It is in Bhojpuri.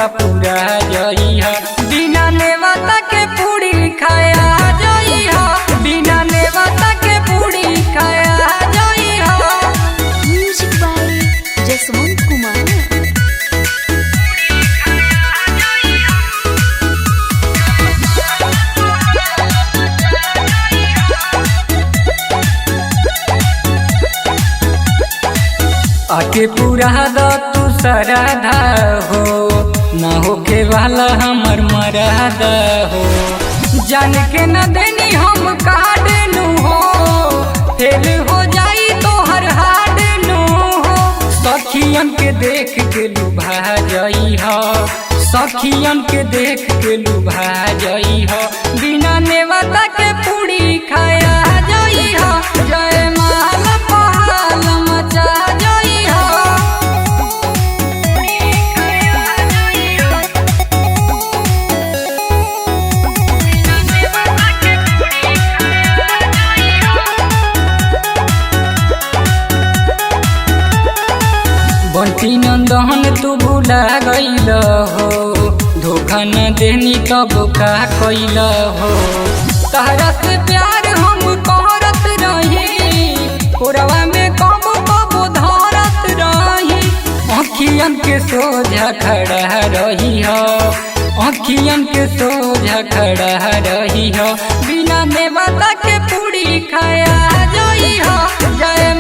शौकवा पूरा जई है। बिना नेवता के पूरी खाया जई है, बिना नेवता के पूरी खाया जई है। Music by Jaswant Kumar. आके पूरा द तू सराधा हो, ना होके वाला हमर मरादा हो। जान के न देनी हम काट नू हो, फेल हो जाई तो हर हाड नू हो। सखियन के देख के लुभा जई हो, सखियन के देख के लुभा जई हो। बिना नेवता के पूरी खाया जई हो, जय माल पहाल मचा जई हो। बंटी नंदन तू भूला गईल हो, धोखा न देनी तब का कईल हो। तहरा से प्यार हम करत रही, कोरवा में कब कब धरत रही। अखियन के सोझा खड़ा रही हो, अखियन के सोझा खड़ा रही हो। बिना नेवता के पूरी खाया जई हो, जय